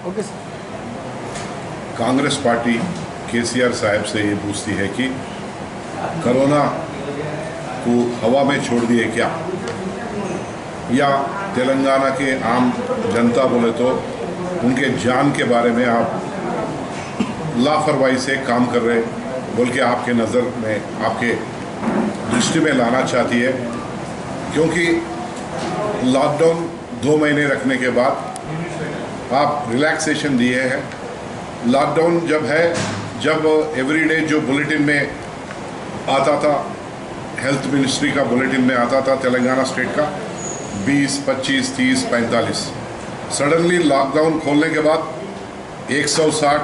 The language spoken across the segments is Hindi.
Okay sir. Congress party KCR साहब से ये पूछती है कि कोरोना को हवा में छोड़ दिए क्या, या तेलंगाना के आम जनता बोले तो उनके जान के बारे में आप लापरवाही से काम कर रहे बोल के आपके नज़र में, आपके दृष्टि में लाना चाहती है। क्योंकि लॉकडाउन 2 महीने रखने के बाद आप रिलैक्सेशन दिए हैं। लॉकडाउन जब है, जब एवरीडे जो बुलेटिन में आता था, हेल्थ मिनिस्ट्री का बुलेटिन में आता था तेलंगाना स्टेट का 20, 25, 30, 45, सडनली लॉकडाउन खोलने के बाद 160,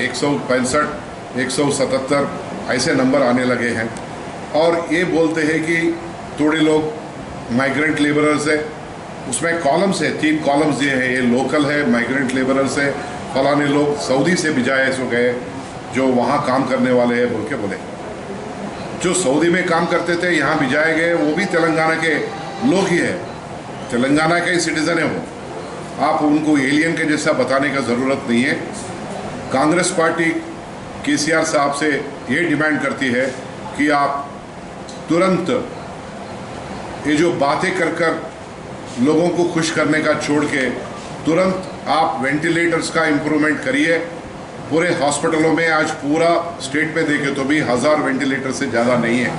165, 177 ऐसे नंबर आने लगे हैं। और ये बोलते हैं कि थोड़े लोग माइग्रेंट लेबरर्स है, उसमें कॉलम्स है, 3 कॉलम्स दिए हैं, ये लोकल है, माइग्रेंट लेबरर्स है, फलाने लोग सऊदी से भिजाए सो गए जो वहाँ काम करने वाले हैं बोल के बोले। जो सऊदी में काम करते थे यहाँ भिजाए गए वो भी तेलंगाना के लोग ही है, तेलंगाना के ही सिटीज़न है वो। आप उनको एलियन के जैसा बताने का ज़रूरत नहीं है। कांग्रेस पार्टी केसीआर साहब से ये डिमांड करती है कि आप तुरंत ये जो बातें कर लोगों को खुश करने का छोड़ के तुरंत आप वेंटिलेटर्स का इम्प्रूवमेंट करिए। पूरे हॉस्पिटलों में आज पूरा स्टेट में देखें तो भी 1000 वेंटिलेटर से ज़्यादा नहीं है।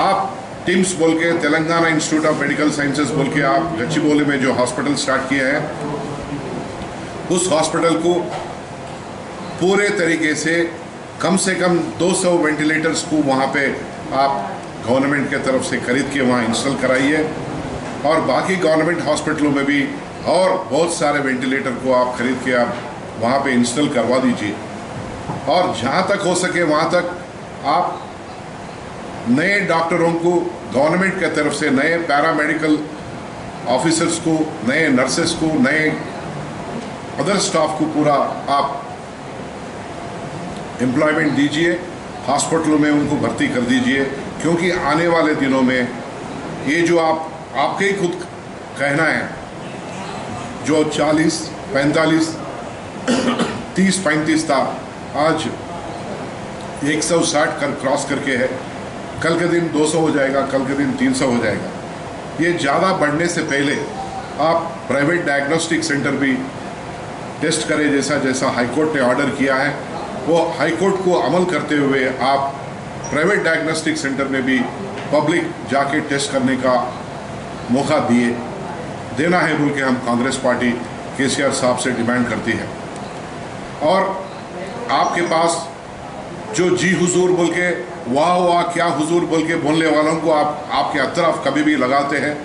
आप टिम्स बोल के, Telangana institute of medical sciences बोल के आप गच्चीबोली में जो हॉस्पिटल स्टार्ट किया है, उस हॉस्पिटल को पूरे तरीके से कम 200 वेंटिलेटर्स को वहाँ पे आप गवर्नमेंट के तरफ से खरीद के वहाँ इंस्टॉल कराइए। और बाकी गवर्नमेंट हॉस्पिटलों में भी और बहुत सारे वेंटिलेटर को आप खरीद के आप वहाँ पे इंस्टॉल करवा दीजिए। और जहाँ तक हो सके वहाँ तक आप नए डॉक्टरों को गवर्नमेंट के तरफ से, नए पैरामेडिकल ऑफिसर्स को, नए नर्सेस को, नए अदर स्टाफ को पूरा आप एम्प्लॉयमेंट दीजिए, हॉस्पिटलों में उनको भर्ती कर दीजिए। क्योंकि आने वाले दिनों में ये जो आपके ही खुद कहना है, जो 40, 45, 30, 35 था, आज 160 क्रॉस करके है। कल के दिन 200 हो जाएगा, कल के दिन 300 हो जाएगा। ये ज़्यादा बढ़ने से पहले आप प्राइवेट डायग्नोस्टिक सेंटर भी टेस्ट करें, जैसा हाईकोर्ट ने ऑर्डर किया है, वो हाईकोर्ट को अमल करते हुए आप प्राइवेट डायग्नोस्टिक सेंटर में भी पब्लिक जाके टेस्ट करने का मौका देना है बोल के हम कांग्रेस पार्टी केसीआर साहब से डिमांड करती है। और आपके पास जो जी हुजूर बोल के, वाह वाह क्या हुजूर बोल के बोलने वालों को आप आपके अतरफ कभी भी लगाते हैं।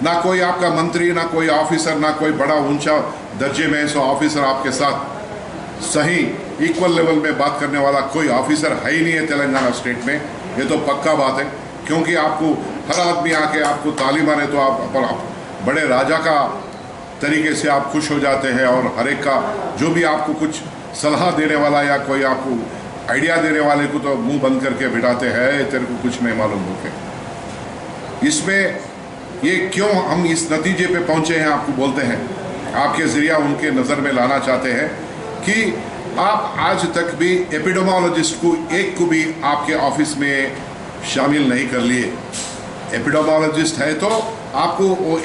ना कोई आपका मंत्री, ना कोई ऑफिसर, ना कोई बड़ा ऊंचा दर्जे में सो ऑफिसर आपके साथ सही इक्वल लेवल में बात करने वाला कोई ऑफिसर है ही नहीं है तेलंगाना स्टेट में। ये तो पक्का बात है। क्योंकि आपको हर आदमी आके आपको ताली मारे तो आप बड़े राजा का तरीके से आप खुश हो जाते हैं। और हर एक का जो भी आपको कुछ सलाह देने वाला या कोई आपको आइडिया देने वाले को तो मुंह बंद करके बिठाते हैं, तेरे को कुछ नहीं मालूम होके। इसमें ये क्यों हम इस नतीजे पे पहुंचे हैं आपको बोलते हैं, आपके ज़रिया उनके नज़र में लाना चाहते हैं कि आप आज तक भी एपिडेमोलॉजिस्ट को एक को भी आपके ऑफिस में शामिल नहीं कर लिए। एपिडेमोलॉजिस्ट है तो आपको वो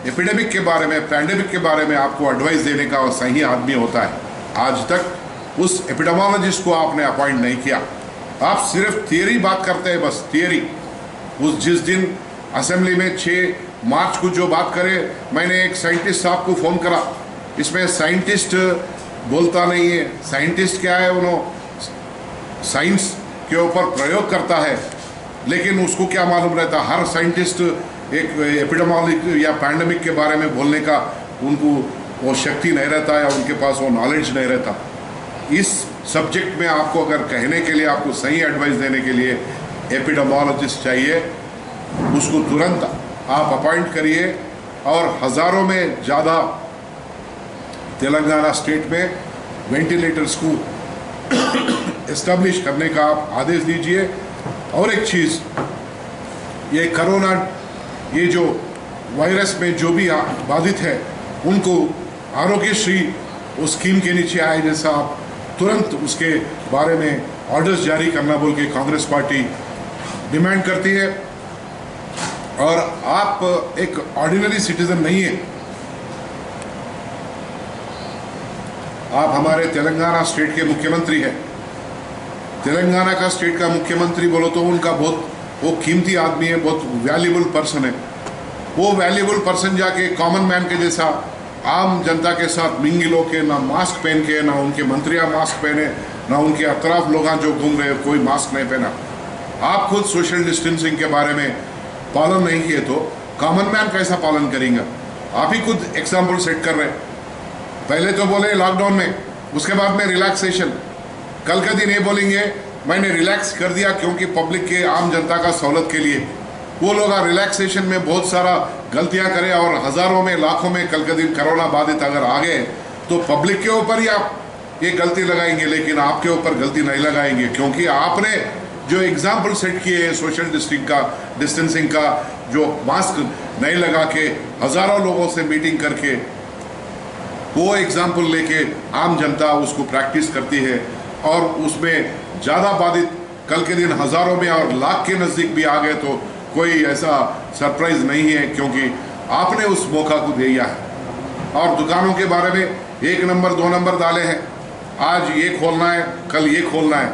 एपिडेमिक के बारे में, पैंडेमिक के बारे में आपको एडवाइस देने का वो सही आदमी होता है। आज तक उस एपिडेमोलॉजिस्ट को आपने अपॉइंट नहीं किया। आप सिर्फ थियरी बात करते हैं, बस थियरी। जिस दिन असेंबली में 6 मार्च को जो बात करे, मैंने एक साइंटिस्ट साहब को फ़ोन करा, इसमें साइंटिस्ट बोलता नहीं है। साइंटिस्ट क्या है, उन्होंने साइंस के ऊपर प्रयोग करता है, लेकिन उसको क्या मालूम रहता, हर साइंटिस्ट एक एपिडेमोलॉजी या पैंडेमिक के बारे में बोलने का उनको वो शक्ति नहीं रहता, या उनके पास वो नॉलेज नहीं रहता। इस सब्जेक्ट में आपको अगर कहने के लिए, आपको सही एडवाइस देने के लिए एपिडेमोलॉजिस्ट चाहिए, उसको तुरंत आप अपॉइंट करिए। और हज़ारों में ज़्यादा तेलंगाना स्टेट में वेंटिलेटर्स को इस्टेब्लिश करने का आप आदेश दीजिए। और एक चीज़, ये कोरोना, ये जो वायरस में जो भी बाधित है, उनको आरोग्यश्री उस स्कीम के नीचे आए जैसा आप तुरंत उसके बारे में ऑर्डर्स जारी करना बोल के कांग्रेस पार्टी डिमांड करती है। और आप एक ऑर्डिनरी सिटीजन नहीं है, आप हमारे तेलंगाना स्टेट के मुख्यमंत्री हैं। तेलंगाना का स्टेट का मुख्यमंत्री बोलो तो उनका बहुत वो कीमती आदमी है, बहुत वैल्यूबल पर्सन है। वो वैल्यूबल पर्सन जाके कॉमन मैन के जैसा आम जनता के साथ मिंगिल होके ना मास्क पहन के, ना उनके मंत्रियां मास्क पहने, ना उनके अतराफ लोग जो घूम रहे कोई मास्क नहीं पहना। आप खुद सोशल डिस्टेंसिंग के बारे में पालन नहीं किए तो कॉमन मैन कैसा पालन करेंगे? आप ही खुद एग्जाम्पल सेट कर रहे। पहले तो बोले लॉकडाउन में, उसके बाद में रिलैक्सेशन। कल का दिन ये बोलेंगे मैंने रिलैक्स कर दिया क्योंकि पब्लिक के आम जनता का सहूलत के लिए। वो लोग रिलैक्सेशन में बहुत सारा गलतियां करें और हजारों में लाखों में कल के दिन कोरोना बाधित अगर आ गए तो पब्लिक के ऊपर ही आप ये गलती लगाएंगे, लेकिन आपके ऊपर गलती नहीं लगाएंगे क्योंकि आपने जो एग्जाम्पल सेट किए हैं सोशल डिस्टेंसिंग का, जो मास्क नहीं लगा के हजारों लोगों से मीटिंग करके वो एग्जाम्पल लेके आम जनता उसको प्रैक्टिस करती है और उसमें ज़्यादा बाधित कल के दिन हजारों में और लाख के नज़दीक भी आ गए तो कोई ऐसा सरप्राइज नहीं है क्योंकि आपने उस मौका को दिया है। और दुकानों के बारे में 1 नंबर 2 नंबर डाले हैं, आज ये खोलना है कल ये खोलना है,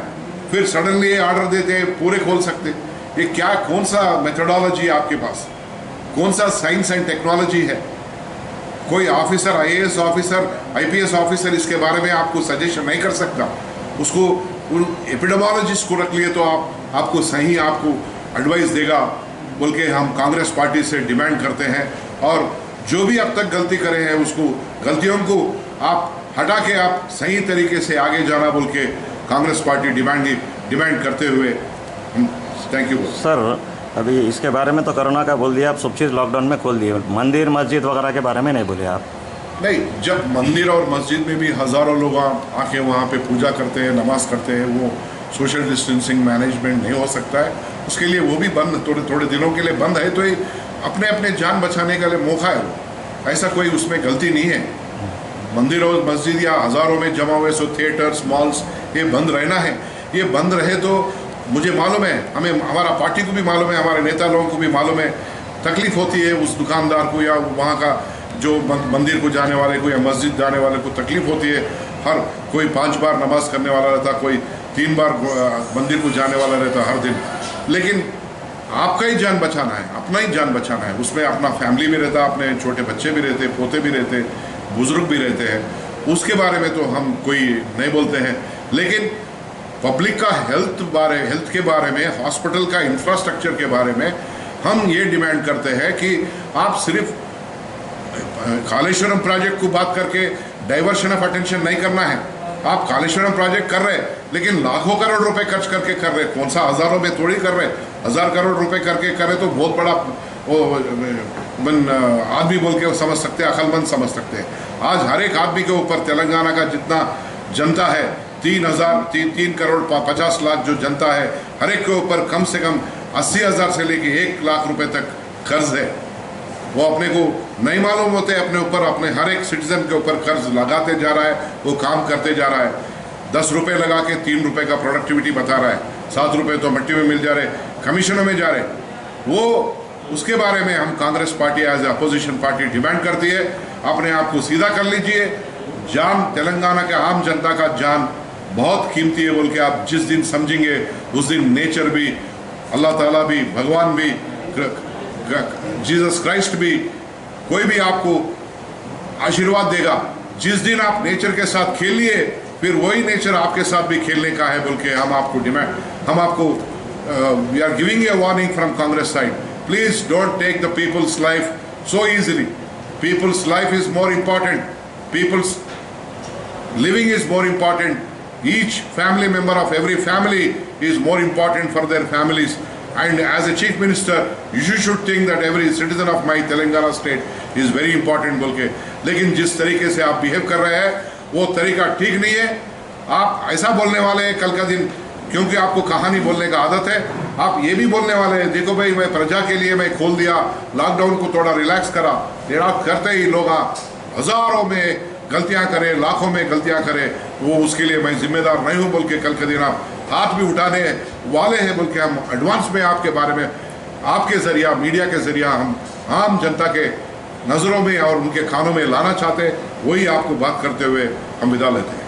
फिर सडनली ये ऑर्डर देते हैं पूरे खोल सकते। ये क्या कौन सा मेथोडोलॉजी है आपके पास? कौन सा साइंस एंड टेक्नोलॉजी है? कोई officer IAS officer IPS officer इसके बारे में आपको सजेशन नहीं कर सकता। उसको उन एपिडेमोलॉजिस्ट को रख लिए तो आपको सही आपको एडवाइस देगा बोल के हम कांग्रेस पार्टी से डिमांड करते हैं। और जो भी अब तक गलती करे हैं उसको गलतियों को आप हटा के आप सही तरीके से आगे जाना बोल के कांग्रेस पार्टी डिमांड करते हुए थैंक यू सर। अभी इसके बारे में तो कोरोना का बोल दिया, आप सब चीज़ लॉकडाउन में खोल दिए, मंदिर मस्जिद वगैरह के बारे में नहीं बोले आप? नहीं, जब मंदिर और मस्जिद में भी हज़ारों लोग आके वहाँ पे पूजा करते हैं, नमाज करते हैं, वो सोशल डिस्टेंसिंग मैनेजमेंट नहीं हो सकता है, उसके लिए वो भी बंद थोड़े दिनों के लिए बंद है। तो ये अपने जान बचाने का लिए मौका है, वो ऐसा कोई उसमें गलती नहीं है। मंदिर और मस्जिद या हज़ारों में जमा हुए सो थिएटर्स मॉल्स ये बंद रहना है। ये बंद रहे तो मुझे मालूम है, हमें हमारा पार्टी को भी मालूम है, हमारे नेता लोगों को भी मालूम है, तकलीफ होती है उस दुकानदार को या वहाँ का जो मंदिर को जाने वाले को या मस्जिद जाने वाले को तकलीफ होती है। हर कोई 5 बार नमाज करने वाला रहता, कोई 3 बार मंदिर को जाने वाला रहता हर दिन। लेकिन आपका ही जान बचाना है, अपना ही जान बचाना है, उसमें अपना फैमिली भी रहता, अपने छोटे बच्चे भी रहते, पोते भी रहते, बुजुर्ग भी रहते हैं। उसके बारे में तो हम कोई नहीं बोलते हैं, लेकिन पब्लिक का हेल्थ के बारे में, हॉस्पिटल का इंफ्रास्ट्रक्चर के बारे में हम ये डिमांड करते हैं कि आप सिर्फ कालेश्वरम प्रोजेक्ट को बात करके डाइवर्शन ऑफ अटेंशन नहीं करना है। आप कालेश्वरम प्रोजेक्ट कर रहे हैं लेकिन लाखों करोड़ रुपए खर्च करके कर रहे, कौन सा हजारों में थोड़ी कर रहे, 1000 करोड़ रुपए करके करे तो बहुत बड़ा आदमी बोल के समझ सकते हैं, अक्लमंद समझ सकते हैं। आज हर एक आदमी के ऊपर तेलंगाना का जितना जनता है 3 करोड़ 50 लाख जो जनता है, हर एक के ऊपर कम से कम 80,000 से लेके 1 लाख रुपए तक कर्ज है। वो अपने को नहीं मालूम होते, अपने ऊपर अपने हर एक सिटीजन के ऊपर कर्ज लगाते जा रहा है, वो काम करते जा रहा है। 10 रुपए लगा के 3 रुपए का प्रोडक्टिविटी बता रहा है, 7 रुपए तो मिट्टी में मिल जा रहे, कमीशनों में जा रहे। वो उसके बारे में हम Congress party as a opposition party demand करती है, अपने आप को सीधा कर लीजिए। जान तेलंगाना के आम जनता का जान बहुत कीमती है बोल के आप जिस दिन समझेंगे उस दिन नेचर भी, अल्लाह ताला भी, भगवान भी, जीसस क्राइस्ट भी, कोई भी आपको आशीर्वाद देगा। जिस दिन आप नेचर के साथ खेलिए फिर वही नेचर आपके साथ भी खेलने का है बोल के हम आपको we are giving a warning from Congress side. Please don't take the people's life so easily. People's life is more important, people's living is more important. Each family member of every family is more important for their families. And as a chief minister, you should think that every citizen of my Telangana state is very important बोल के। लेकिन जिस तरीके से आप बिहेव कर रहे हैं वो तरीका ठीक नहीं है। आप ऐसा बोलने वाले हैं कल का दिन, क्योंकि आपको कहानी बोलने का आदत है, आप ये भी बोलने वाले हैं देखो भाई मैं प्रजा के लिए मैं खोल दिया, लॉकडाउन को थोड़ा रिलैक्स करा। रिलैक्स करते ही लोग हज़ारों में गलतियां करे, लाखों में गलतियां करे, वो उसके लिए मैं जिम्मेदार नहीं हूं बोल के कल के दिन आप हाथ भी उठाने वाले हैं बोल के हम एडवांस में आपके बारे में, आपके ज़रिया, मीडिया के ज़रिया हम आम जनता के नज़रों में और उनके कानों में लाना चाहते हैं। वही आपको बात करते हुए हम विदा लेते हैं।